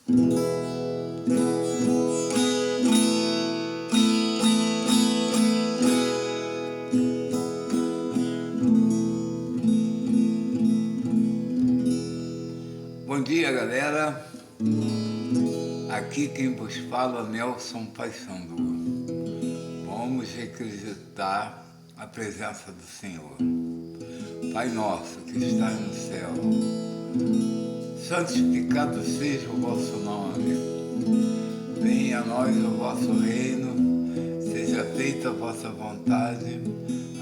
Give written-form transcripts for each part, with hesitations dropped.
Bom dia, galera. Aqui quem vos fala é Nelson Paissandu. Vamos requisitar a presença do Senhor. Pai nosso que estás no céu, santificado seja o vosso nome. Venha a nós o vosso reino, seja feita a vossa vontade,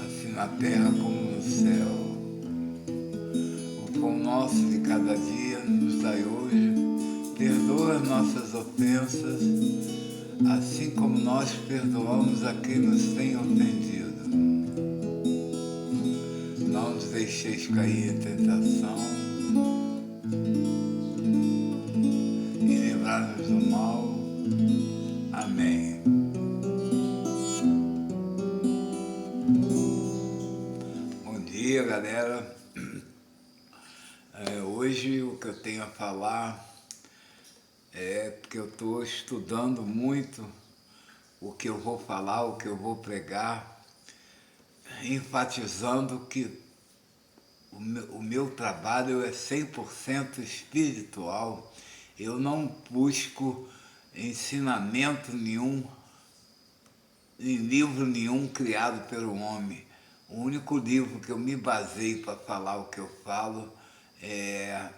assim na terra como no céu. O pão nosso de cada dia nos dai hoje, perdoa as nossas ofensas, assim como nós perdoamos a quem nos tem ofendido. Não nos deixeis cair em tentação e livrar-nos do mal. Amém. Bom dia, galera. Hoje o que eu tenho a falar é porque eu estou estudando muito o que eu vou falar, o que eu vou pregar, enfatizando que o meu trabalho é 100% espiritual. Eu não busco ensinamento nenhum, em livro nenhum criado pelo homem. O único livro que eu me baseio para falar o que eu falo é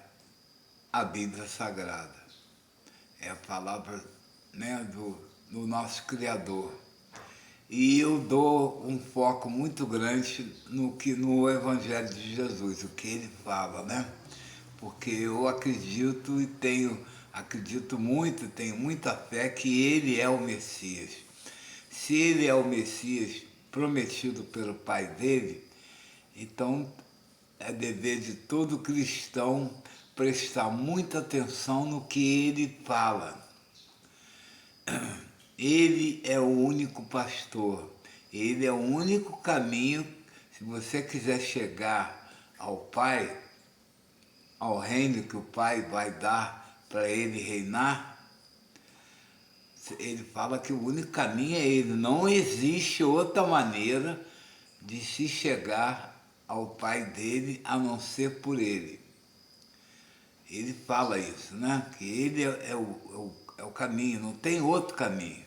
a Bíblia Sagrada. É a palavra, né, do nosso Criador. E eu dou um foco muito grande no Evangelho de Jesus, o que ele fala, né? Porque eu acredito muito, tenho muita fé que ele é o Messias. Se ele é o Messias prometido pelo Pai dele, então é dever de todo cristão prestar muita atenção no que ele fala. Ele é o único pastor, ele é o único caminho. Se você quiser chegar ao Pai, ao reino que o Pai vai dar para ele reinar, ele fala que o único caminho é ele. Não existe outra maneira de se chegar ao Pai dele a não ser por ele. Ele fala isso, né? Que ele é o caminho, não tem outro caminho.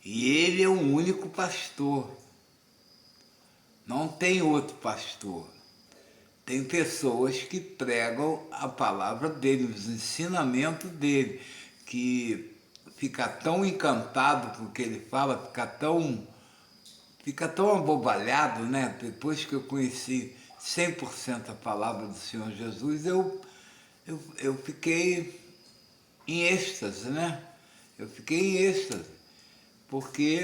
E ele é o único pastor. Não tem outro pastor. Tem pessoas que pregam a palavra dele, os ensinamentos dele, que fica tão encantado com o que ele fala, fica tão abobalhado, né? Depois que eu conheci 100% a palavra do Senhor Jesus, eu fiquei em êxtase, né? Eu fiquei em êxtase, porque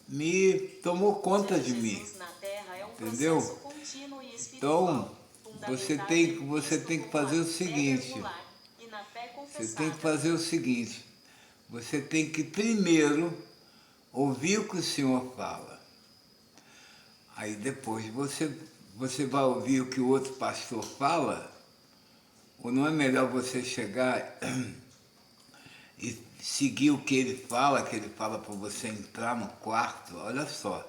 me tomou conta de mim, entendeu? Então, você tem que fazer o seguinte, você tem que primeiro ouvir o que o Senhor fala. Aí depois você vai ouvir o que o outro pastor fala, ou não é melhor você chegar e seguir o que ele fala para você entrar no quarto? Olha só,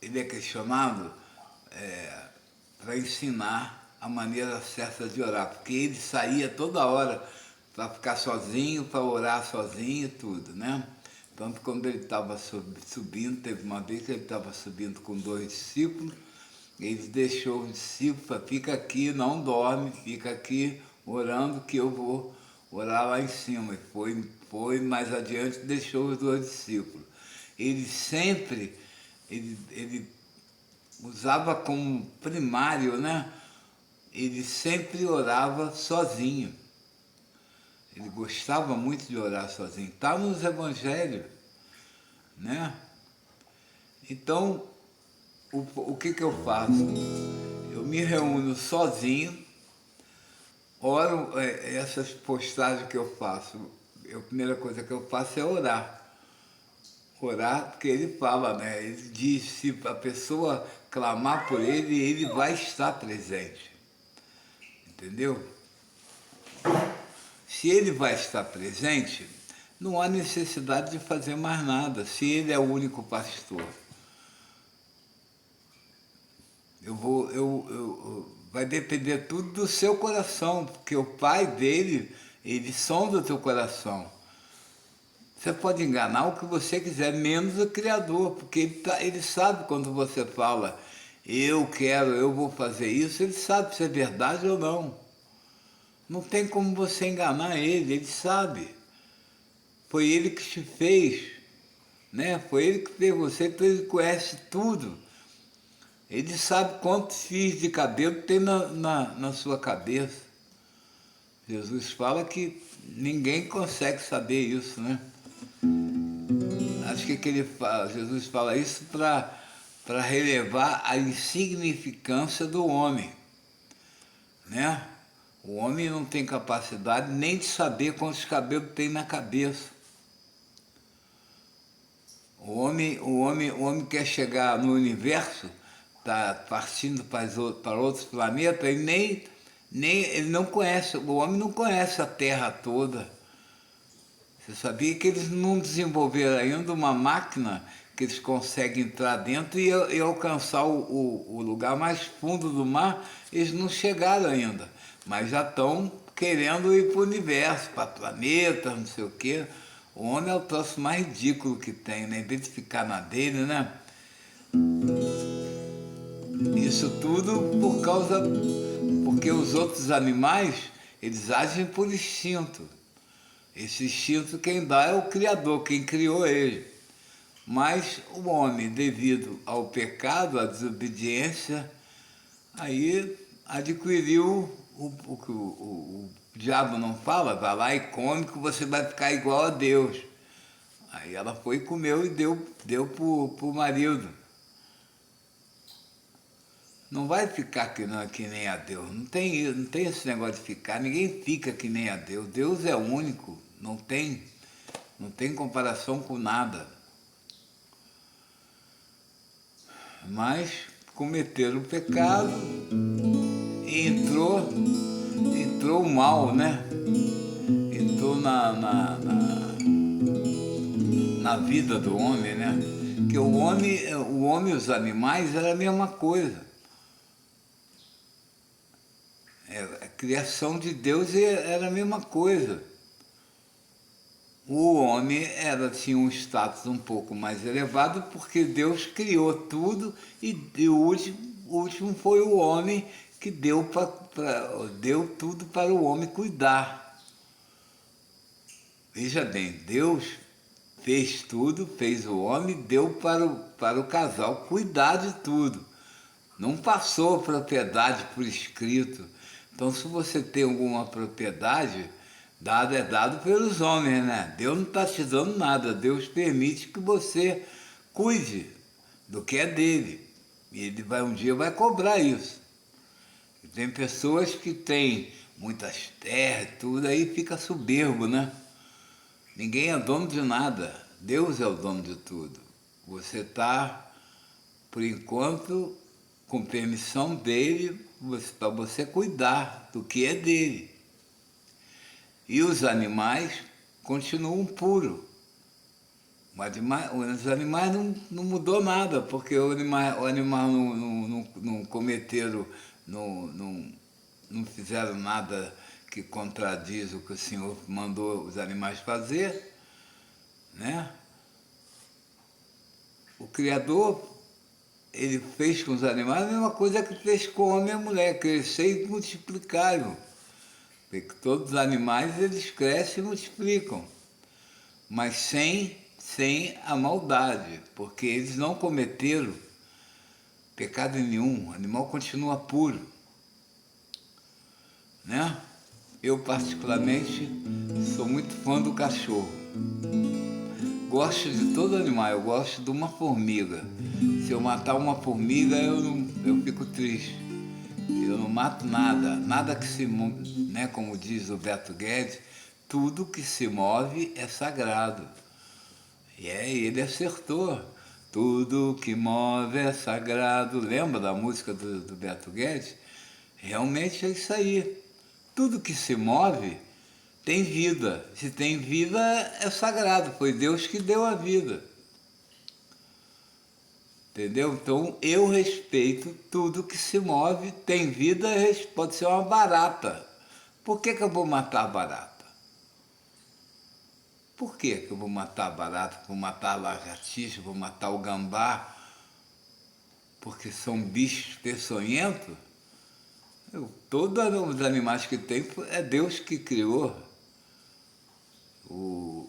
ele é questionado para ensinar a maneira certa de orar, porque ele saía toda hora para ficar sozinho, para orar sozinho e tudo, né? Tanto quando ele estava subindo, teve uma vez que ele estava subindo com 2 discípulos, ele deixou os discípulos, fica aqui, não dorme, fica aqui orando que eu vou orar lá em cima. E foi mais adiante, deixou os 2 discípulos. Ele sempre, ele usava como primário, né? Ele sempre orava sozinho. Ele gostava muito de orar sozinho. Está nos evangelhos, né? Então, o que eu faço? Eu me reúno sozinho, oro, essas postagens que eu faço, a primeira coisa que eu faço é orar. Orar, porque ele fala, né? Ele diz, se a pessoa clamar por ele, ele vai estar presente. Entendeu? Se ele vai estar presente, não há necessidade de fazer mais nada, se ele é o único pastor. Vai depender tudo do seu coração, porque o Pai dele, ele sonda o teu coração. Você pode enganar o que você quiser, menos o Criador, porque ele sabe quando você fala, eu quero, eu vou fazer isso, ele sabe se é verdade ou não. Não tem como você enganar ele sabe. Foi ele que te fez, né? Foi ele que fez você, então ele conhece tudo. Ele sabe quantos fios de cabelo tem na sua cabeça. Jesus fala que ninguém consegue saber isso, né? Acho que Jesus fala isso para relevar a insignificância do homem, né? O homem não tem capacidade nem de saber quantos cabelos tem na cabeça. O homem quer chegar no universo, está partindo para outros planetas, e ele não conhece, o homem não conhece a Terra toda. Você sabia que eles não desenvolveram ainda uma máquina que eles conseguem entrar dentro e alcançar o lugar mais fundo do mar? Eles não chegaram ainda, mas já estão querendo ir para o universo, para planetas, não sei o quê. O homem é o troço mais ridículo que tem, né? Em vez de ficar na dele, né? Isso tudo porque os outros animais, eles agem por instinto. Esse instinto quem dá é o Criador, quem criou ele. Mas o homem, devido ao pecado, à desobediência, aí adquiriu o que o diabo não fala, vai lá e come que você vai ficar igual a Deus. Aí ela foi e comeu e deu pro marido. Não vai ficar que nem a Deus. Não tem esse negócio de ficar. Ninguém fica que nem a Deus. Deus é único. Não tem comparação com nada. Mas cometeram o pecado e entrou o mal, né? Entrou na vida do homem, né? Porque o homem e os animais era a mesma coisa. A criação de Deus era a mesma coisa. O homem tinha um status um pouco mais elevado porque Deus criou tudo e o último foi o homem que deu tudo para o homem cuidar. Veja bem, Deus fez tudo, fez o homem, deu para o casal cuidar de tudo. Não passou propriedade por escrito. Então, se você tem alguma propriedade, é dado pelos homens, né? Deus não está te dando nada, Deus permite que você cuide do que é dele. E ele um dia vai cobrar isso. E tem pessoas que têm muitas terras e tudo, aí fica soberbo, né? Ninguém é dono de nada, Deus é o dono de tudo. Você está, por enquanto, com permissão dele, para você cuidar do que é dele. E os animais continuam puros. Os animais não mudou nada, porque o animal não cometeram, não fizeram nada que contradiz o que o Senhor mandou os animais fazer, né? O Criador, ele fez com os animais a mesma coisa que fez com o homem e a mulher, crescer e multiplicaram. Porque todos os animais, eles crescem e multiplicam, mas sem a maldade, porque eles não cometeram pecado nenhum, o animal continua puro, né? Eu, particularmente, sou muito fã do cachorro. Gosto de todo animal, eu gosto de uma formiga. Se eu matar uma formiga, eu fico triste. Eu não mato nada que se move, né? Como diz o Beto Guedes, tudo que se move é sagrado. E ele acertou. Tudo que move é sagrado. Lembra da música do Beto Guedes? Realmente é isso aí. Tudo que se move tem vida. Se tem vida, é sagrado, foi Deus que deu a vida. Entendeu? Então eu respeito tudo que se move, tem vida, pode ser uma barata. Por que eu vou matar a barata? Por que eu vou matar a barata? Vou matar a lagartixa, vou matar o gambá? Porque são bichos peçonhentos? Todos os animais que tem é Deus que criou. O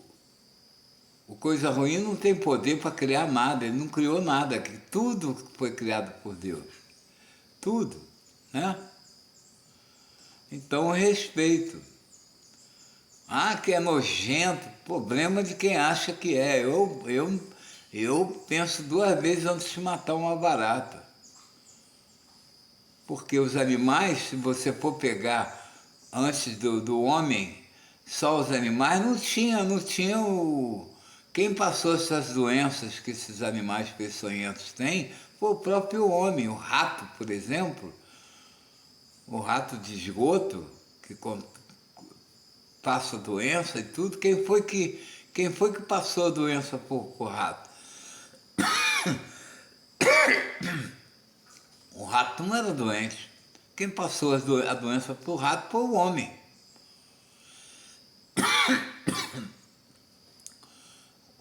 coisa ruim não tem poder para criar nada, ele não criou nada, que tudo foi criado por Deus. Tudo, né? Então, respeito. Ah, que é nojento, problema de quem acha que é. Eu penso 2 vezes antes de matar uma barata. Porque os animais, se você for pegar antes do homem, só os animais, não tinha o... Quem passou essas doenças que esses animais peçonhentos têm foi o próprio homem. O rato, por exemplo, o rato de esgoto, que passa doença e tudo, quem foi que passou a doença por rato? O rato não era doente. Quem passou a doença por rato foi o homem.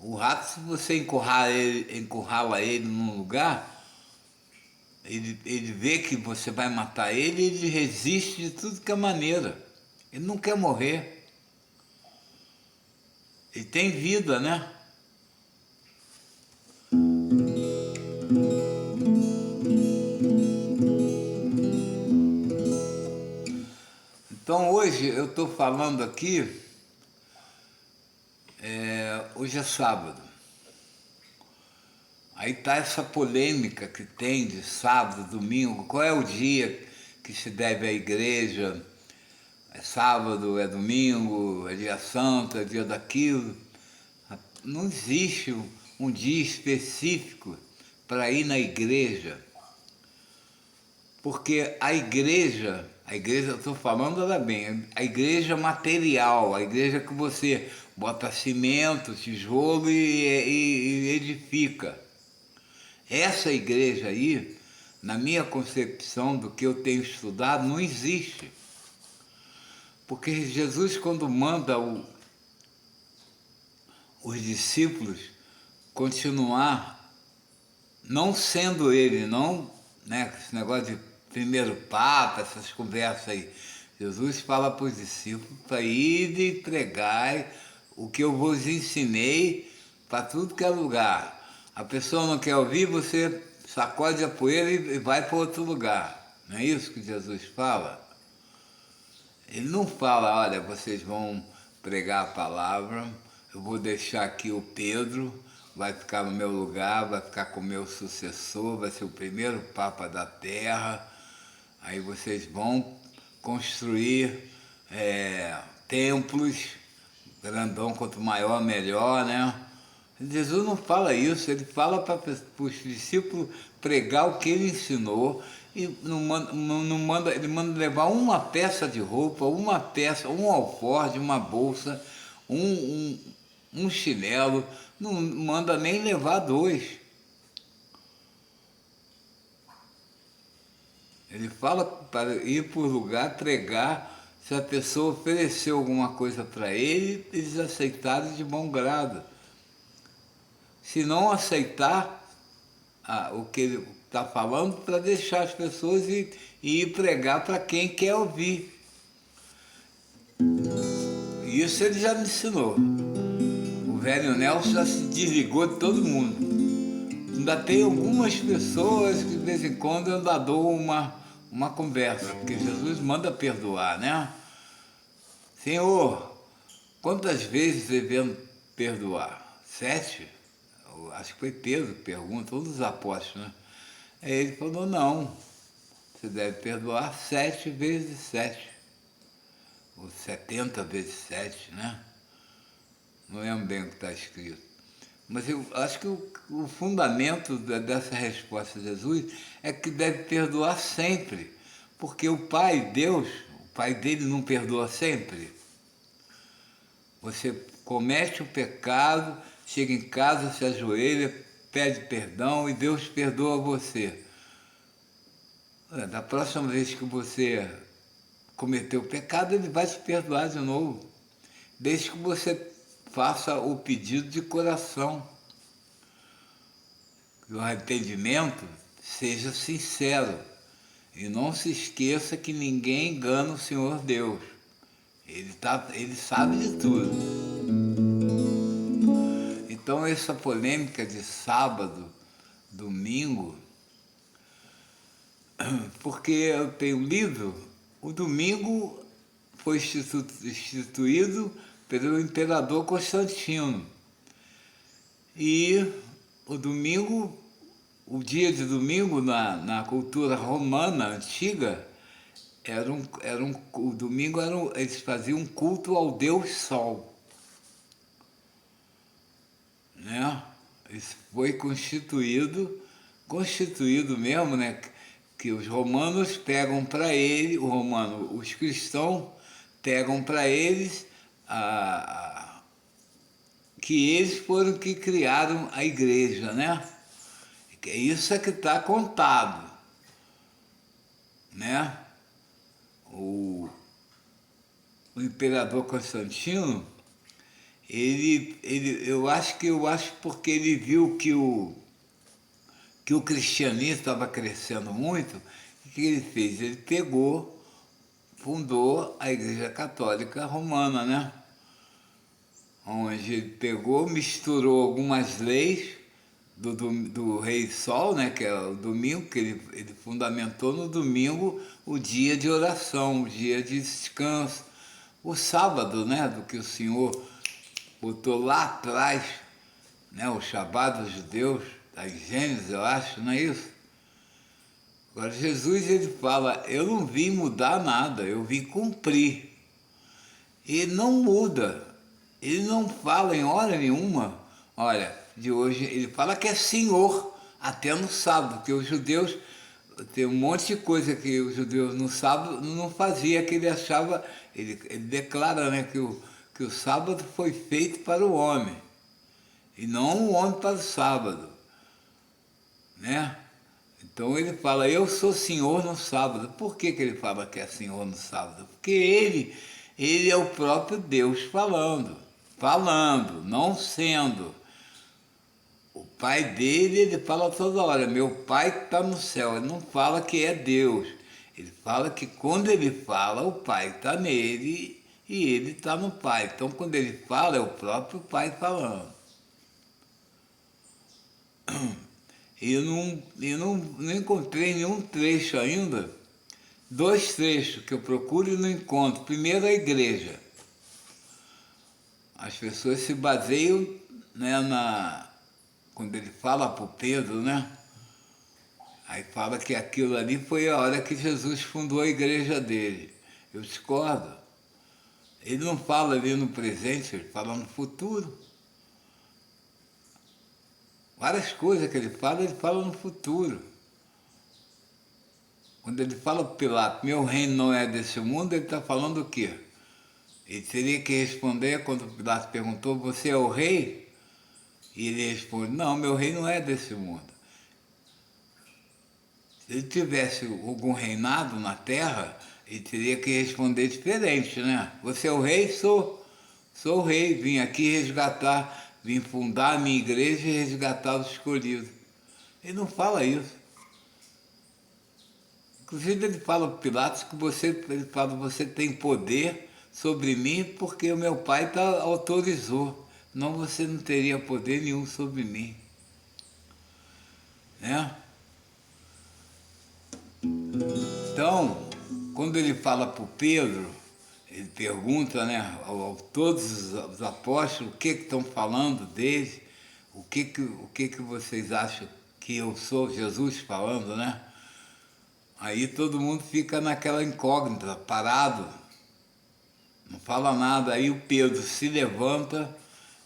O rato, se você encurrala ele num lugar, ele vê que você vai matar ele, ele resiste de tudo que é maneira. Ele não quer morrer. Ele tem vida, né? Então hoje eu estou falando aqui, hoje é sábado. Aí está essa polêmica que tem de sábado, domingo, qual é o dia que se deve à igreja? É sábado, é domingo, é dia santo, é dia daquilo. Não existe um dia específico para ir na igreja. Porque a igreja, eu estou falando, olha bem, a igreja material, a igreja que você bota cimento, tijolo e edifica. Essa igreja aí, na minha concepção do que eu tenho estudado, não existe. Porque Jesus, quando manda os discípulos continuar, não sendo ele, não, né, esse negócio de primeiro papa, essas conversas aí, Jesus fala para os discípulos para ir e pregar o que eu vos ensinei para tudo que é lugar. A pessoa não quer ouvir, você sacode a poeira e vai para outro lugar. Não é isso que Jesus fala? Ele não fala, olha, vocês vão pregar a palavra, eu vou deixar aqui o Pedro, vai ficar no meu lugar, vai ficar com o meu sucessor, vai ser o primeiro Papa da Terra, aí vocês vão construir templos, grandão, quanto maior, melhor, né? Jesus não fala isso, ele fala para os discípulos pregar o que ele ensinou e ele manda levar uma peça de roupa, uma peça, um alforje, uma bolsa, um chinelo, não manda nem levar 2. Ele fala para ir por lugar, pregar, se a pessoa ofereceu alguma coisa para ele, eles aceitaram de bom grado. Se não aceitar o que ele está falando, para deixar as pessoas e ir pregar para quem quer ouvir. Isso ele já me ensinou. O velho Nelson já se desligou de todo mundo. Ainda tem algumas pessoas que de vez em quando eu ainda dou uma conversa, porque Jesus manda perdoar, né? Senhor, quantas vezes devemos perdoar? 7? Acho que foi Pedro que pergunta, todos os apóstolos, né? Aí ele falou, não, você deve perdoar 7 vezes 7, ou 70 vezes 7, né? Não lembro bem o que está escrito. Mas eu acho que o fundamento dessa resposta de Jesus é que deve perdoar sempre, porque o Pai, Deus, o Pai dele não perdoa sempre. Você comete o pecado, chega em casa, se ajoelha, pede perdão e Deus perdoa você. Da próxima vez que você cometeu o pecado, Ele vai te perdoar de novo, desde que você faça o pedido de coração. Que o arrependimento seja sincero. E não se esqueça que ninguém engana o Senhor Deus. Ele sabe de tudo. Então essa polêmica de sábado, domingo, porque eu tenho lido, o domingo foi instituído pelo imperador Constantino. E o domingo, o dia de domingo na cultura romana antiga, o domingo eles faziam um culto ao Deus Sol. Né? Isso foi constituído mesmo, né? Que os romanos pegam para ele, os cristãos pegam para eles que eles foram que criaram a igreja, né? Isso é que está contado, né? O imperador Constantino, eu acho porque ele viu que o cristianismo estava crescendo muito, o que ele fez? Ele fundou a Igreja Católica Romana, né? Onde ele misturou algumas leis do Rei Sol, né? Que é o domingo, que ele fundamentou no domingo o dia de oração, o dia de descanso, o sábado, né? Do que o Senhor botou lá atrás, né? O Shabá dos judeus, das Gênesis, eu acho, não é isso? Agora, Jesus, ele fala, eu não vim mudar nada, eu vim cumprir. Ele não muda, ele não fala em hora nenhuma, olha, de hoje, ele fala que é Senhor, até no sábado, porque os judeus, tem um monte de coisa que os judeus no sábado não faziam, que ele achava, ele declara, né, que o sábado foi feito para o homem, e não o homem para o sábado, né? Então ele fala, eu sou Senhor no sábado. Por que ele fala que é Senhor no sábado? Porque ele é o próprio Deus falando, não sendo. O pai dele, ele fala toda hora, meu pai que está no céu. Ele não fala que é Deus. Ele fala que quando ele fala, o pai está nele e ele está no pai. Então quando ele fala, é o próprio pai falando. Não encontrei nenhum trecho ainda, 2 trechos que eu procuro e não encontro. Primeiro, a igreja. As pessoas se baseiam, né, quando ele fala para o Pedro, né? Aí fala que aquilo ali foi a hora que Jesus fundou a igreja dele. Eu discordo. Ele não fala ali no presente, ele fala no futuro. Várias coisas que ele fala no futuro. Quando ele fala para Pilato, meu reino não é desse mundo, ele está falando o quê? Ele teria que responder, quando Pilato perguntou, você é o rei? E ele responde, não, meu rei não é desse mundo. Se ele tivesse algum reinado na terra, ele teria que responder diferente, né? Você é o rei? Sou o rei, vim aqui resgatar, vim fundar a minha igreja e resgatar os escolhidos. Ele não fala isso. Inclusive ele fala para Pilatos que você tem poder sobre mim porque o meu pai autorizou. Não, você não teria poder nenhum sobre mim. Né? Então, quando ele fala para o Pedro, ele pergunta, né, a todos os apóstolos o que estão falando deles, o que vocês acham que eu sou, Jesus falando, né? Aí todo mundo fica naquela incógnita, parado, não fala nada. Aí o Pedro se levanta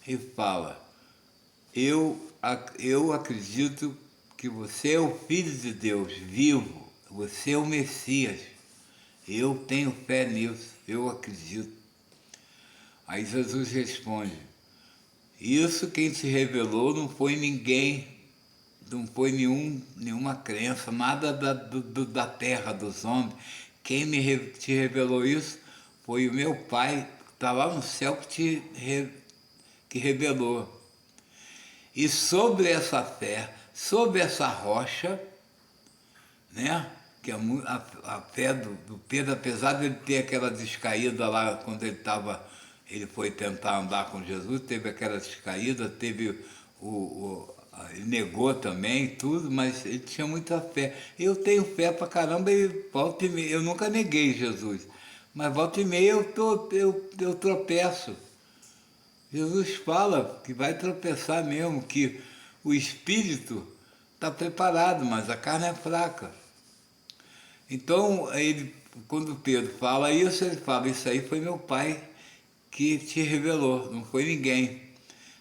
e fala, eu acredito que você é o Filho de Deus vivo, você é o Messias, eu tenho fé nisso, eu acredito. Aí Jesus responde, isso quem te revelou não foi ninguém, não foi nenhuma crença, nada da terra, dos homens. Quem te revelou isso foi o meu Pai, que está lá no céu, que revelou. E sobre essa fé, sobre essa rocha, né? Que a fé do Pedro, apesar de ele ter aquela descaída lá quando ele foi tentar andar com Jesus, teve aquela descaída, teve ele negou também tudo, mas ele tinha muita fé. Eu tenho fé pra caramba e volta e meia, eu nunca neguei Jesus, mas volta e meia eu tropeço. Jesus fala que vai tropeçar mesmo, que o espírito está preparado, mas a carne é fraca. Então, quando Pedro fala isso, ele fala, isso aí foi meu Pai que te revelou, não foi ninguém.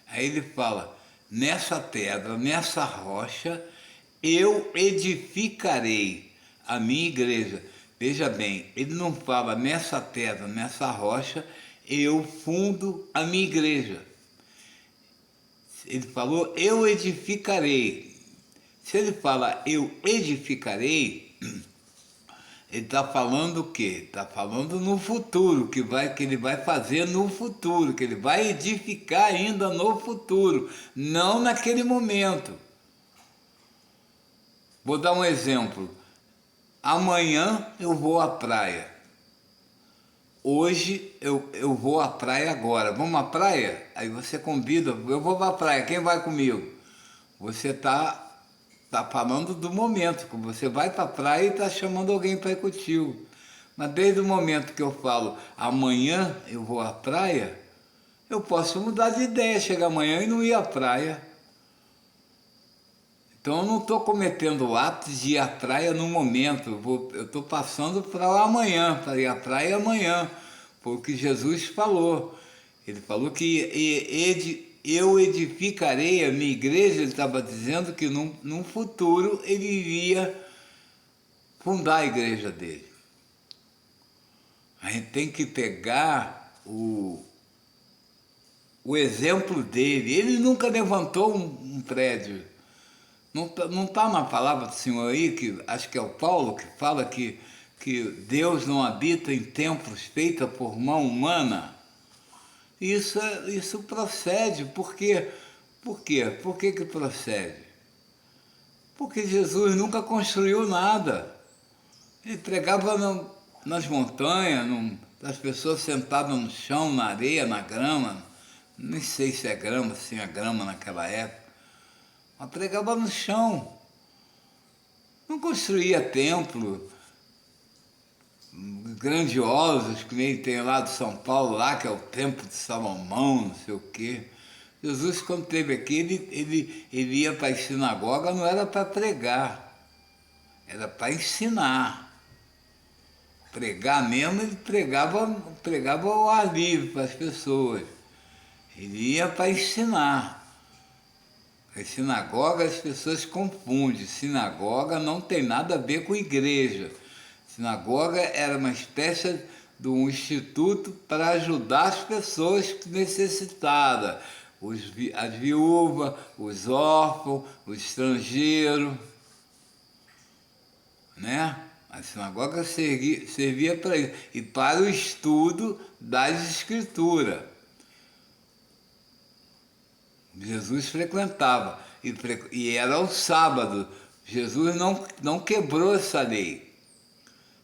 Aí ele fala, nessa pedra, nessa rocha, eu edificarei a minha igreja. Veja bem, ele não fala nessa pedra, nessa rocha, eu fundo a minha igreja. Ele falou, eu edificarei. Se ele fala, eu edificarei, ele está falando o quê? Está falando no futuro, que ele vai fazer no futuro, que ele vai edificar ainda no futuro, não naquele momento. Vou dar um exemplo. Amanhã eu vou à praia. Hoje eu vou à praia agora. Vamos à praia? Aí você convida, eu vou para a praia, quem vai comigo? Você está falando do momento, que você vai para a praia e está chamando alguém para ir contigo. Mas desde o momento que eu falo, amanhã eu vou à praia, eu posso mudar de ideia, chegar amanhã e não ir à praia. Então eu não estou cometendo o ato de ir à praia no momento, eu estou passando para lá amanhã, para ir à praia amanhã, porque Jesus falou. Ele falou que eu edificarei a minha igreja, ele estava dizendo que num futuro ele iria fundar a igreja dele. A gente tem que pegar o exemplo dele. Ele nunca levantou um prédio. Não tá na palavra do Senhor aí, que acho que é o Paulo que fala que Deus não habita em templos feitos por mão humana. Isso procede. Por quê? Por quê? Por que procede? Porque Jesus nunca construiu nada. Ele pregava nas montanhas, as pessoas sentadas no chão, na areia, na grama. Nem sei se é grama, se tinha grama naquela época. Mas pregava no chão. Não construía templo grandiosos, que nem tem lá de São Paulo, lá que é o templo de Salomão, não sei o quê. Jesus, quando esteve aqui, ele ia para a sinagoga, não era para pregar, era para ensinar. Pregar mesmo, ele pregava ao ar livre para as pessoas. Ele ia para ensinar. A sinagoga as pessoas confundem. Sinagoga não tem nada a ver com igreja. Sinagoga era uma espécie de um instituto para ajudar as pessoas necessitadas. As viúvas, os órfãos, os estrangeiros. Né? A sinagoga servia para isso. E para o estudo das escrituras. Jesus frequentava, e era o sábado. Jesus não quebrou essa lei.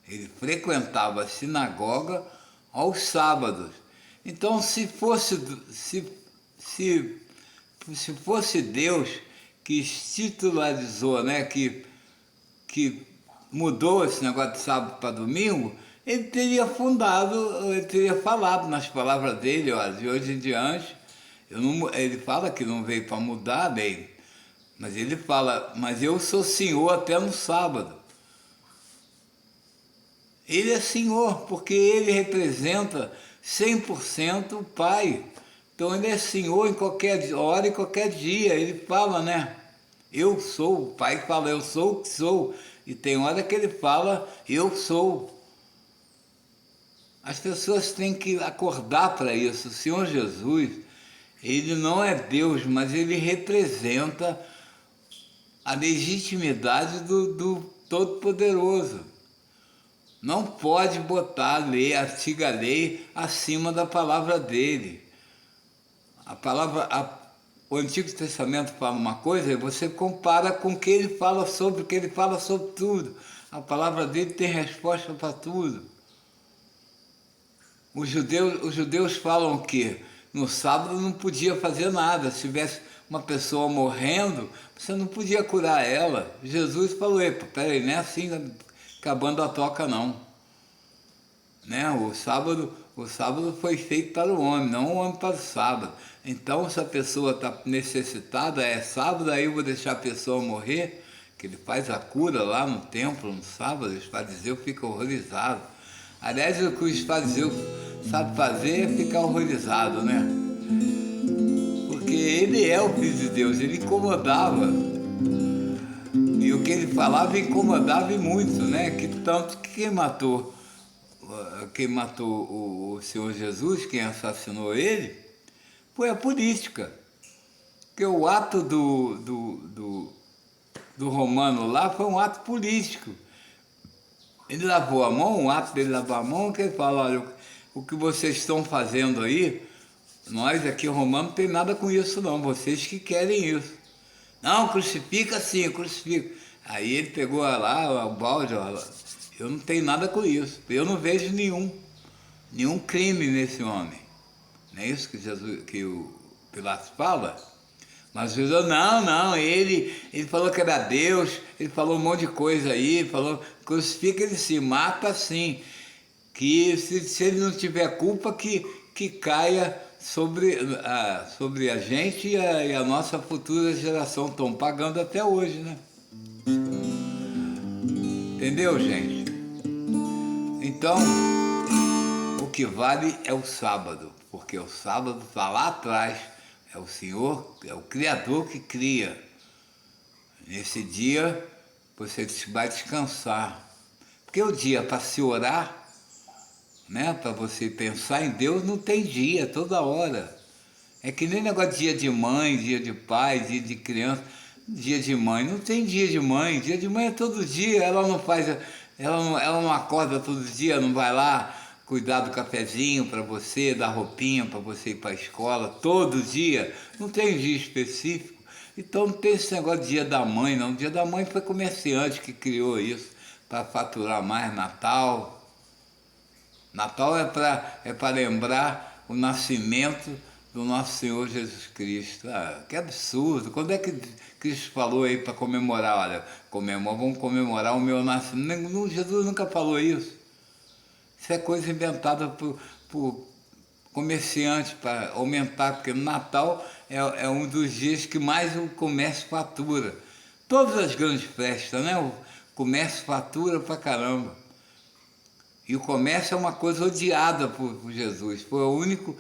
Ele frequentava a sinagoga aos sábados. Então, se fosse Deus que titularizou, né, que mudou esse negócio de sábado para domingo, ele teria falado nas palavras dele, ó, de hoje em diante. Ele fala que não veio para mudar a lei, mas ele fala, mas eu sou Senhor até no sábado. Ele é Senhor, porque ele representa 100% o Pai. Então ele é Senhor em qualquer hora e qualquer dia. Ele fala, né? Eu sou, o Pai fala, eu sou o que sou. E tem hora que ele fala, eu sou. As pessoas têm que acordar para isso. O Senhor Jesus, ele não é Deus, mas ele representa a legitimidade do Todo-Poderoso. Não pode botar a lei, a antiga lei, acima da palavra dele. A palavra, o Antigo Testamento fala uma coisa e você compara com o que ele fala sobre, porque ele fala sobre tudo. A palavra dele tem resposta para tudo. Os judeus falam que no sábado não podia fazer nada. Se tivesse uma pessoa morrendo, você não podia curar ela. Jesus falou, epa, peraí, não é assim acabando a toca não. Né? O sábado foi feito para o homem, não o homem para o sábado. Então, se a pessoa está necessitada, é sábado, aí eu vou deixar a pessoa morrer, que ele faz a cura lá no templo, no sábado, os fariseus ficam horrorizados. Aliás, o que os fariseus sabem fazer é ficar horrorizado, né? Porque ele é o Filho de Deus, ele incomodava. E o que ele falava incomodava e muito, né? Que tanto que quem matou o Senhor Jesus, quem assassinou ele, foi a política. Porque o ato do romano lá foi um ato político. Ele lavou a mão, o ato dele lavar a mão, que ele fala, olha, o que vocês estão fazendo aí, nós aqui romanos não tem nada com isso não, vocês que querem isso. Não, crucifica sim, crucifica. Aí ele pegou lá o balde, ó, eu não tenho nada com isso, eu não vejo nenhum crime nesse homem. Não é isso que o Pilatos fala? Mas Jesus, não, ele falou que era Deus, ele falou um monte de coisa aí, falou, crucifica ele sim, mata sim, que se ele não tiver culpa, que caia sobre a gente e a nossa futura geração. Estão pagando até hoje, né? Entendeu, gente? Então, o que vale é o sábado, porque o sábado está lá atrás, é o Senhor, é o Criador que cria. Nesse dia você vai descansar. Porque o dia para se orar, né, para você pensar em Deus, não tem dia, toda hora. É que nem negócio de dia de mãe, dia de pai, dia de criança. Dia de mãe, não tem dia de mãe. Dia de mãe é todo dia, ela não acorda todo dia, não vai lá cuidar do cafezinho para você, da roupinha para você ir para a escola, todo dia. Não tem dia específico. Então não tem esse negócio de dia da mãe, não. O dia da mãe foi comerciante que criou isso, para faturar mais Natal. Natal é para lembrar o nascimento do nosso Senhor Jesus Cristo. Ah, que absurdo! Quando é que Cristo falou aí para comemorar? Olha, vamos comemorar o meu nascimento. Jesus nunca falou isso. Isso é coisa inventada por comerciantes para aumentar, porque no Natal é um dos dias que mais o comércio fatura. Todas as grandes festas, né? O comércio fatura pra caramba. E o comércio é uma coisa odiada por Jesus. Foi o único,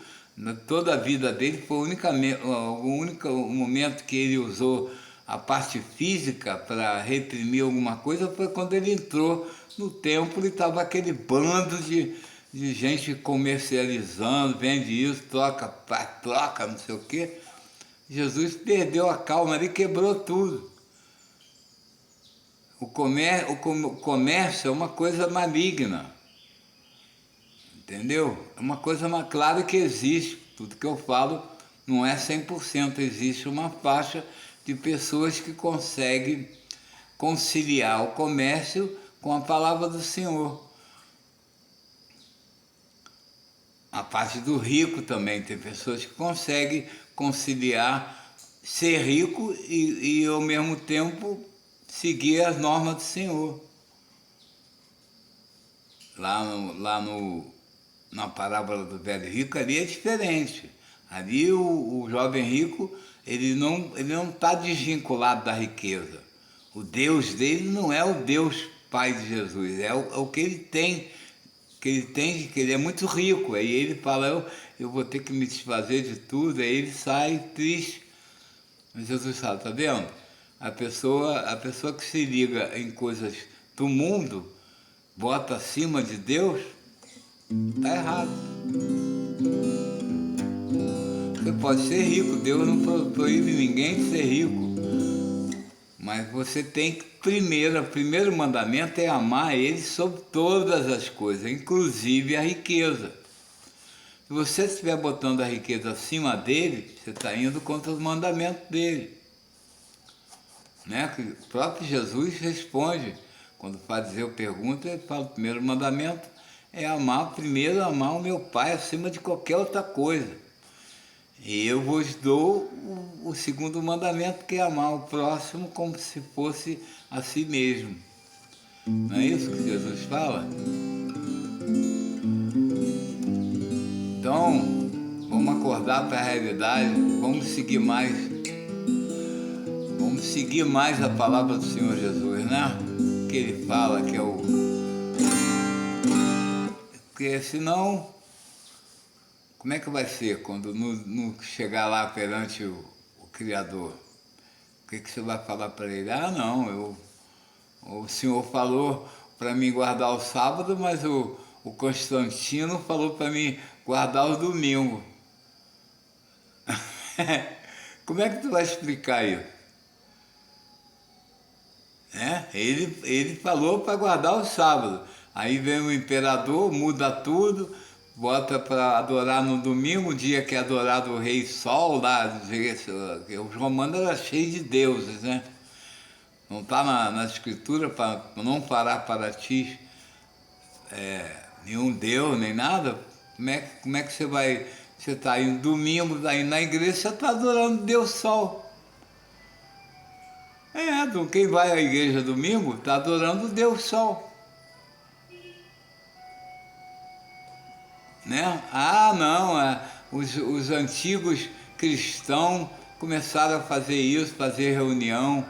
toda a vida dele, foi o único momento que ele usou a parte física para reprimir alguma coisa foi quando ele entrou no templo e estava aquele bando de gente comercializando, vende isso, troca, não sei o quê. Jesus perdeu a calma, ele quebrou tudo. O comércio é uma coisa maligna. Entendeu? É uma coisa clara que existe, tudo que eu falo não é 100%, existe uma faixa de pessoas que conseguem conciliar o comércio com a palavra do Senhor. A parte do rico também, tem pessoas que conseguem conciliar ser rico e ao mesmo tempo seguir as normas do Senhor. Na parábola do velho rico, ali é diferente. Ali o jovem rico, ele não está desvinculado da riqueza. O Deus dele não é o Deus Pai de Jesus, é o que ele tem, que ele é muito rico. Aí ele fala, eu vou ter que me desfazer de tudo, aí ele sai triste. Mas Jesus fala, está vendo? A pessoa que se liga em coisas do mundo, bota acima de Deus, Está errado. Você pode ser rico, Deus não proíbe ninguém de ser rico. Mas você tem que, o primeiro mandamento é amar Ele sobre todas as coisas, inclusive a riqueza. Se você estiver botando a riqueza acima dele, você está indo contra os mandamentos dele. Né? Que o próprio Jesus responde, quando o fariseu pergunta, ele fala, o primeiro mandamento é primeiro amar o meu Pai acima de qualquer outra coisa. E eu vos dou o segundo mandamento, que é amar o próximo como se fosse a si mesmo. Não é isso que Jesus fala? Então, vamos acordar para a realidade, vamos seguir mais a palavra do Senhor Jesus, né? Que Ele fala que é o... Porque senão, como é que vai ser quando não chegar lá perante o Criador? O que você vai falar para Ele? Ah, não, o Senhor falou para mim guardar o sábado, mas o Constantino falou para mim guardar o domingo. Como é que tu vai explicar isso? Ele falou para guardar o sábado. Aí vem o imperador, muda tudo, bota para adorar no domingo, o dia que é adorado o rei Sol, lá, os romanos eram cheios de deuses, né? Não está na escritura para não parar para ti nenhum Deus, nem nada. Como é que você vai... Você está indo domingo, aí na igreja você está adorando Deus Sol. Quem vai à igreja domingo está adorando Deus Sol. Né? Ah, não, os antigos cristãos começaram a fazer isso, fazer reunião,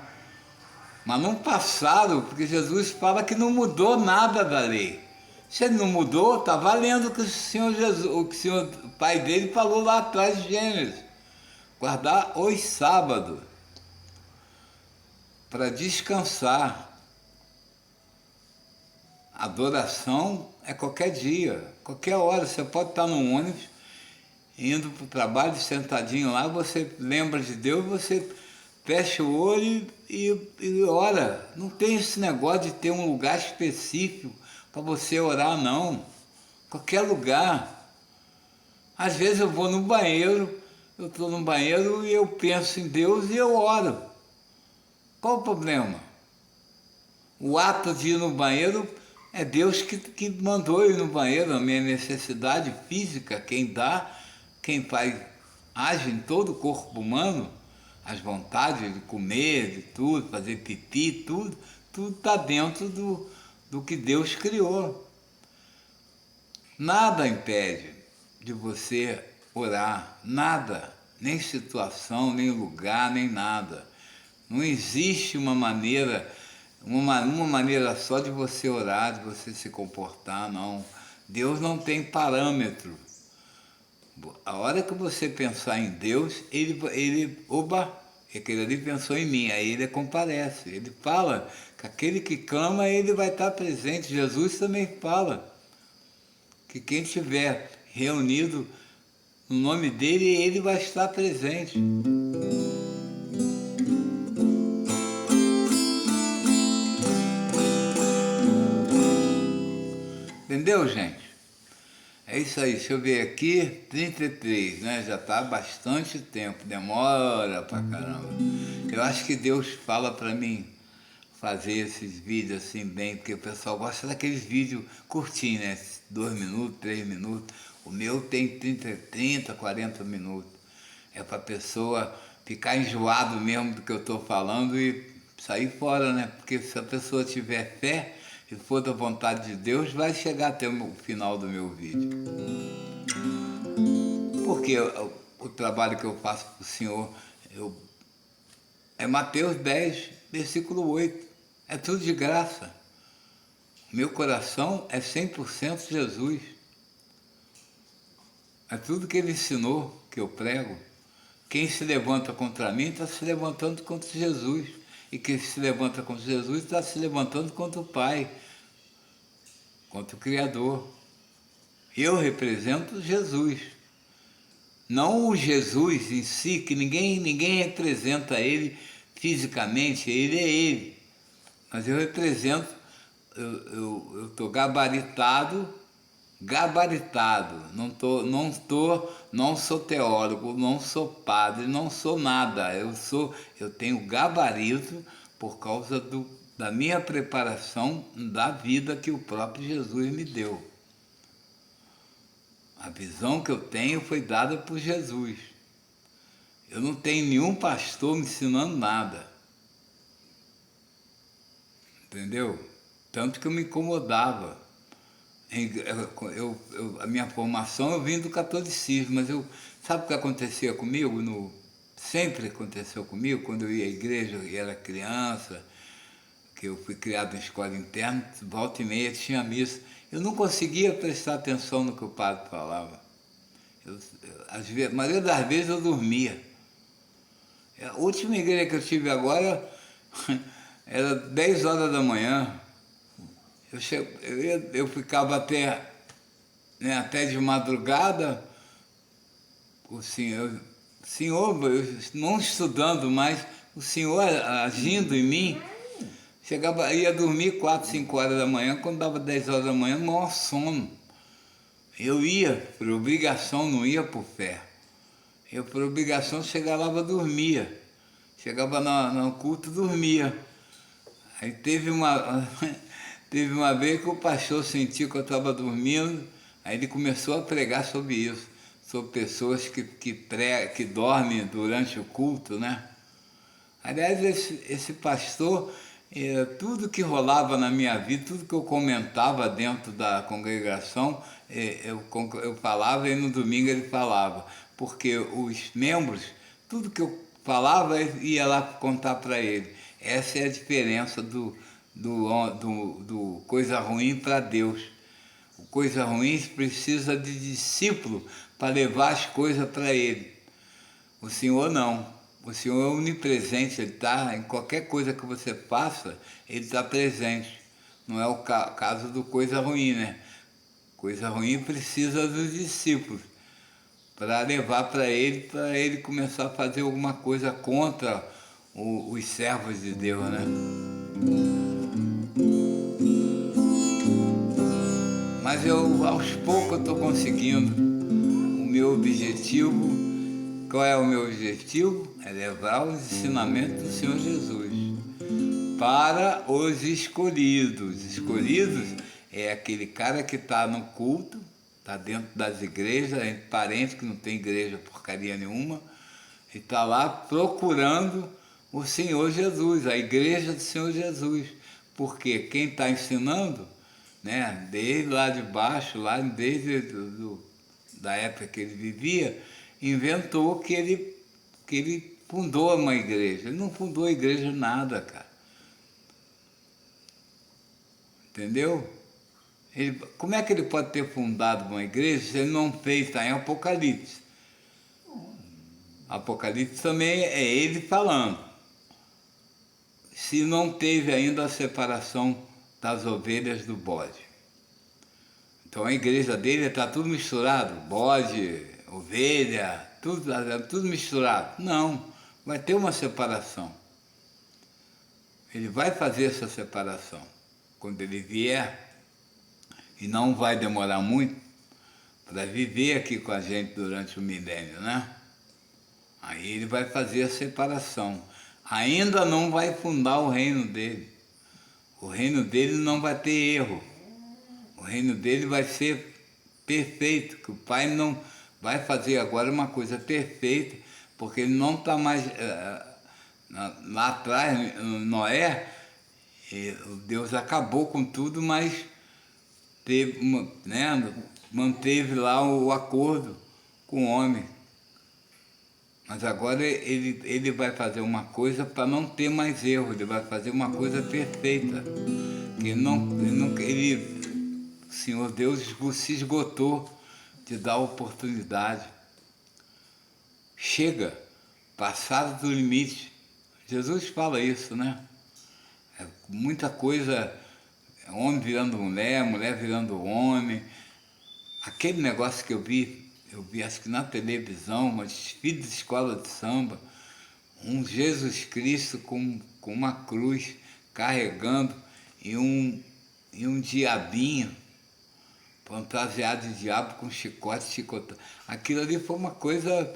mas não passaram, porque Jesus fala que não mudou nada da lei. Se ele não mudou, está valendo o que o Senhor, o Pai dele falou lá atrás de Gênesis. Guardar os sábados para descansar. Adoração é qualquer dia, qualquer hora. Você pode estar no ônibus, indo para o trabalho, sentadinho lá, você lembra de Deus, você fecha o olho e ora. Não tem esse negócio de ter um lugar específico para você orar, não. Qualquer lugar. Às vezes eu vou no banheiro, eu estou no banheiro e eu penso em Deus e eu oro. Qual o problema? O ato de ir no banheiro é Deus que mandou eu ir no banheiro, a minha necessidade física, quem dá, quem faz, age em todo o corpo humano, as vontades de comer, de tudo, fazer pipi, tudo está dentro do que Deus criou. Nada impede de você orar, nada, nem situação, nem lugar, nem nada. Não existe uma maneira só de você orar, de você se comportar, não. Deus não tem parâmetro. A hora que você pensar em Deus, aquele ali pensou em mim, aí ele comparece. Ele fala que aquele que clama, ele vai estar presente. Jesus também fala que quem estiver reunido no nome dele, ele vai estar presente. Entendeu, gente? É isso aí, deixa eu ver aqui, 33, né? Já está há bastante tempo, demora pra caramba. Eu acho que Deus fala para mim fazer esses vídeos assim bem, porque o pessoal gosta daqueles vídeos curtinhos, né? 2 minutos, 3 minutos. O meu tem 30, 40 minutos. É para a pessoa ficar enjoado mesmo do que eu estou falando e sair fora, né? Porque se a pessoa tiver fé, se for da vontade de Deus, vai chegar até o final do meu vídeo. Porque o trabalho que eu faço para o Senhor é Mateus 10, versículo 8. É tudo de graça. Meu coração é 100% Jesus. É tudo que Ele ensinou, que eu prego. Quem se levanta contra mim está se levantando contra Jesus. E quem se levanta contra Jesus está se levantando contra o Pai, contra o Criador. Eu represento Jesus. Não o Jesus em si, que ninguém representa ele fisicamente, ele é ele. Mas eu represento, eu estou gabaritado, não sou teólogo, não sou padre, não sou nada. Eu tenho gabarito por causa da minha preparação da vida que o próprio Jesus me deu. A visão que eu tenho foi dada por Jesus. Eu não tenho nenhum pastor me ensinando nada. Entendeu? Tanto que eu me incomodava. A minha formação eu vim do catolicismo, mas sabe o que acontecia comigo? Sempre aconteceu comigo, quando eu ia à igreja e era criança, que eu fui criado em escola interna, volta e meia tinha missa. Eu não conseguia prestar atenção no que o padre falava. A maioria das vezes eu dormia. A última igreja que eu tive agora era 10 horas da manhã. Eu ficava até de madrugada, o senhor, eu não estudando mais, o senhor agindo em mim, ia dormir 4, 5 horas da manhã, quando dava 10 horas da manhã, maior sono. Eu ia por obrigação, não ia por fé. Eu por obrigação chegava lá, dormia. Chegava no culto, dormia. Aí teve uma vez que o pastor sentiu que eu estava dormindo, aí ele começou a pregar sobre isso, sobre pessoas que dormem durante o culto, né? Aliás, esse pastor, tudo que rolava na minha vida, tudo que eu comentava dentro da congregação, eu falava e no domingo ele falava, porque os membros, tudo que eu falava, eu ia lá contar para ele. Essa é a diferença do coisa ruim para Deus. O coisa ruim precisa de discípulo para levar as coisas para ele. O Senhor não. O Senhor é onipresente, Ele está em qualquer coisa que você faça, Ele está presente. Não é o caso do coisa ruim, né? Coisa ruim precisa dos discípulos para levar para ele começar a fazer alguma coisa contra os servos de Deus, né? Mas aos poucos eu estou conseguindo o meu objetivo. Qual é o meu objetivo? É levar os ensinamentos do Senhor Jesus para os escolhidos. Escolhidos é aquele cara que está no culto, está dentro das igrejas, é parente que não tem igreja porcaria nenhuma, e está lá procurando o Senhor Jesus, a igreja do Senhor Jesus. Porque quem está ensinando, né, desde lá de baixo, desde da época que ele vivia, inventou que ele fundou uma igreja. Ele não fundou a igreja nada, cara. Entendeu? Como é que ele pode ter fundado uma igreja se ele não fez? Está em Apocalipse. Apocalipse também é ele falando. Se não teve ainda a separação das ovelhas do bode. Então a igreja dele está tudo misturado, bode, ovelha, tudo misturado. Não, vai ter uma separação. Ele vai fazer essa separação. Quando ele vier, e não vai demorar muito, para viver aqui com a gente durante o milênio, né? Aí ele vai fazer a separação. Ainda não vai fundar o reino dele. O reino dele não vai ter erro. O reino dele vai ser perfeito, que o Pai não vai fazer agora uma coisa perfeita, porque ele não está mais lá atrás, Noé, Deus acabou com tudo, mas manteve lá o acordo com o homem. Mas agora ele vai fazer uma coisa para não ter mais erro, ele vai fazer uma coisa perfeita. O Senhor Deus se esgotou de dar oportunidade. Chega, passado do limite. Jesus fala isso, né? Muita coisa, homem virando mulher, mulher virando homem. aquele negócio que eu vi acho que na televisão, uma desfile de escola de samba, um Jesus Cristo com uma cruz carregando e um diabinho, fantasiado de diabo com chicote, chicotando. Aquilo ali foi uma coisa,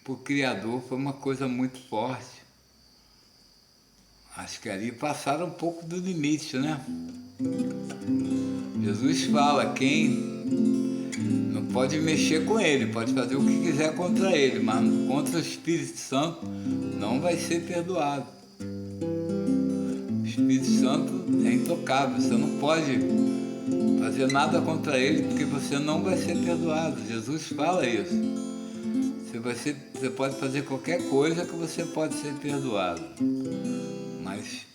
para o Criador, foi uma coisa muito forte. Acho que ali passaram um pouco do limite, né? Jesus fala, quem não pode mexer com ele, pode fazer o que quiser contra ele, mas contra o Espírito Santo não vai ser perdoado. O Espírito Santo é intocável, você não pode fazer nada contra ele, porque você não vai ser perdoado. Jesus fala isso. Você pode fazer qualquer coisa que você pode ser perdoado, mas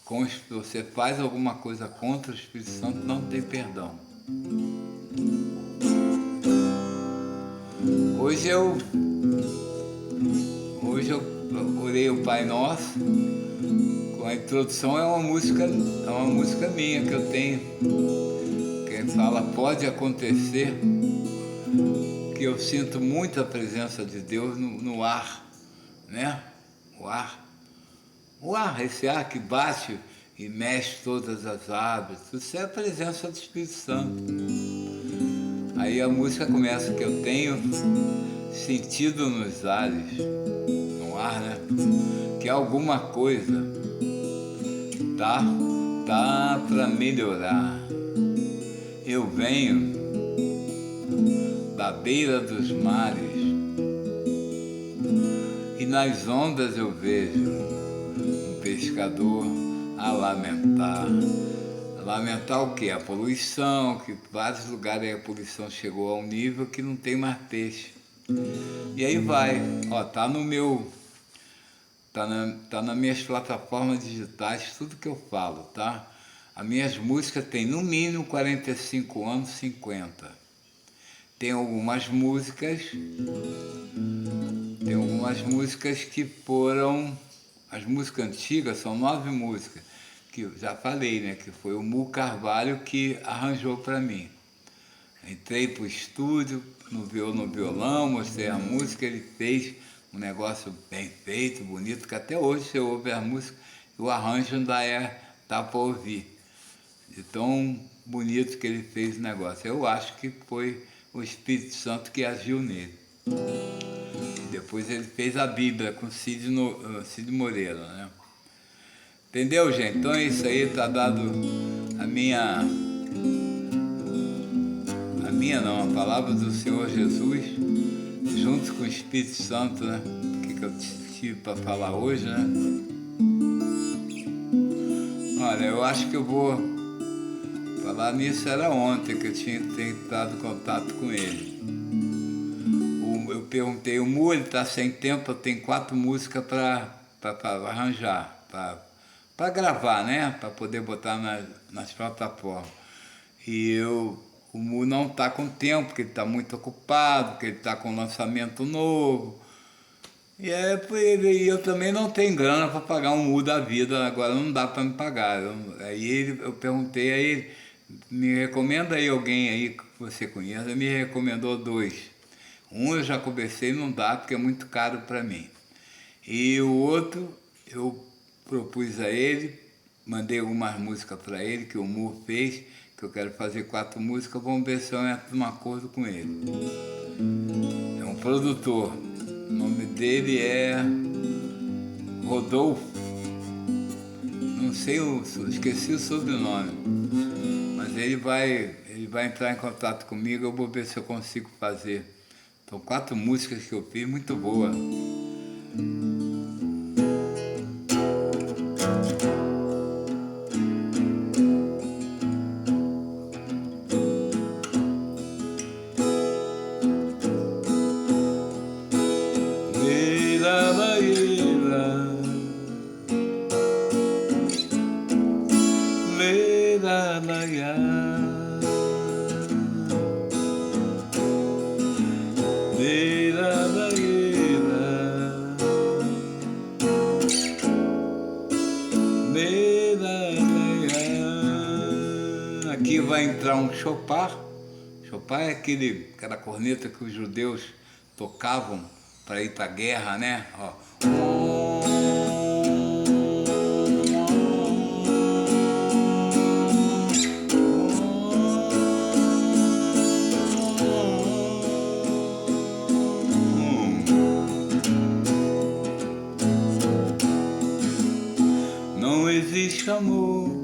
se você faz alguma coisa contra o Espírito Santo, não tem perdão. Hoje eu orei o Pai Nosso, com a introdução é uma música minha que eu tenho, que fala, pode acontecer, que eu sinto muito a presença de Deus no ar, né? O ar, esse ar que bate e mexe todas as árvores, isso é a presença do Espírito Santo. Aí a música começa, que eu tenho sentido nos ares, no ar, né? Que alguma coisa tá para melhorar. Eu venho da beira dos mares e nas ondas eu vejo um pescador a lamentar. Lamentar o quê? A poluição, que em vários lugares a poluição chegou a um nível que não tem mais peixe. E aí vai, ó, tá nas minhas plataformas digitais, tudo que eu falo, tá? As minhas músicas têm no mínimo 45 anos, 50. Tem algumas músicas que foram, as músicas antigas, são 9 músicas, que eu já falei, né? Que foi o Mu Carvalho que arranjou para mim. Entrei pro estúdio, no violão, mostrei a música, ele fez um negócio bem feito, bonito, que até hoje você ouve a música, o arranjo ainda tá para ouvir. De tão bonito que ele fez o negócio. Eu acho que foi o Espírito Santo que agiu nele. Depois ele fez a Bíblia com Cid Moreira, né? Entendeu, gente? Então é isso aí, tá dado a palavra do Senhor Jesus, junto com o Espírito Santo, né? O que eu tive para falar hoje, né? Olha, eu acho que eu vou falar nisso, era ontem que eu tinha tentado contato com ele. Eu perguntei, o Mu, ele está sem tempo, eu tenho 4 músicas para arranjar, para gravar, né? Para poder botar nas plataformas. E o Mu não está com tempo, porque ele está muito ocupado, porque ele está com lançamento novo. E eu também não tenho grana para pagar um Mu da vida, agora não dá para me pagar. Aí eu perguntei a ele, me recomenda aí alguém aí que você conhece, ele me recomendou 2. Um eu já conversei, não dá, porque é muito caro para mim. E o outro, eu propus a ele, mandei algumas músicas para ele, que o Mu fez, que eu quero fazer 4 músicas, vamos ver se eu entro num acordo com ele. É um produtor, o nome dele é Rodolfo, não sei, esqueci o sobrenome, mas ele vai entrar em contato comigo, eu vou ver se eu consigo fazer. São 4 músicas que eu fiz, muito boas. Aqui vai entrar um Chopin Shofar é aquela corneta que os judeus tocavam para ir para a guerra, né? Ó. Não existe amor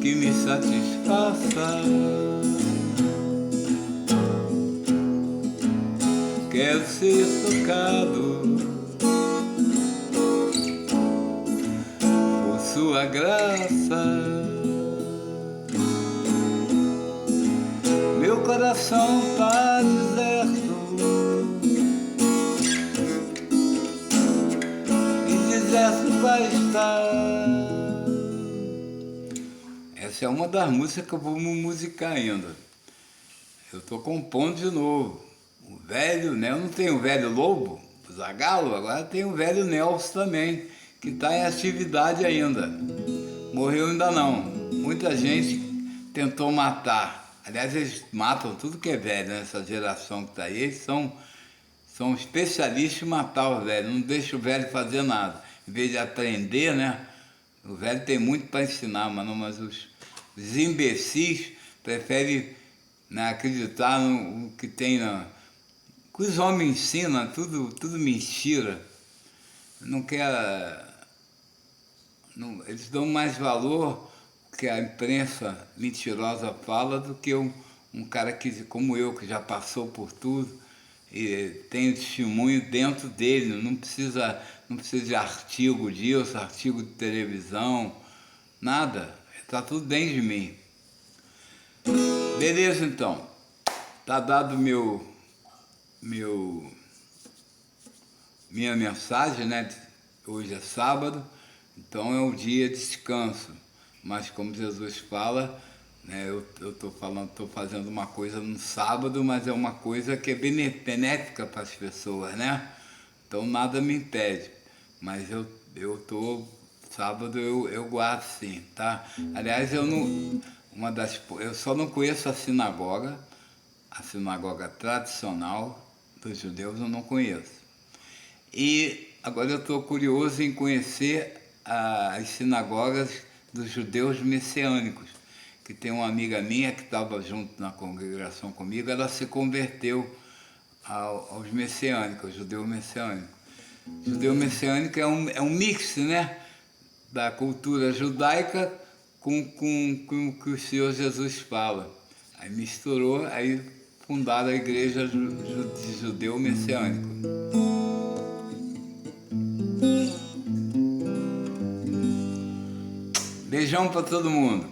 que me satisfaça. Quero ser tocado por sua graça. Meu coração tá deserto e deserto vai estar. Essa é uma das músicas que eu vou musicar ainda. Eu estou compondo de novo. O velho, né? Eu não tenho o velho Lobo, o Zagalo, agora tem o velho Nelson também, que está em atividade ainda. Morreu ainda não. Muita gente tentou matar. Aliás, eles matam tudo que é velho, né? Essa geração que está aí, eles são especialistas em matar o velho, não deixa o velho fazer nada. Em vez de aprender, né? O velho tem muito para ensinar, mas os imbecis preferem, né, acreditar no que tem que os homens ensinam, tudo mentira. Não quer. Não, eles dão mais valor que a imprensa mentirosa fala do que um cara como eu, que já passou por tudo e tem o testemunho dentro dele, não precisa de artigo disso, artigo de televisão, nada. Está tudo dentro de mim. Beleza, então. Tá dado minha mensagem, né? Hoje é sábado, então é um dia de descanso. Mas como Jesus fala, né, eu estou fazendo uma coisa no sábado, mas é uma coisa que é benéfica para as pessoas, né? Então nada me impede. Mas sábado eu guardo sim, tá? Aliás, eu só não conheço a sinagoga tradicional dos judeus eu não conheço. E agora eu estou curioso em conhecer as sinagogas dos judeus messiânicos, que tem uma amiga minha que estava junto na congregação comigo, ela se converteu aos messiânicos, aos judeus messiânicos. Judeu messiânico é um mix, né, da cultura judaica com o que o Senhor Jesus fala. Aí misturou, aí fundaram a igreja de judeu messiânico. Beijão para todo mundo.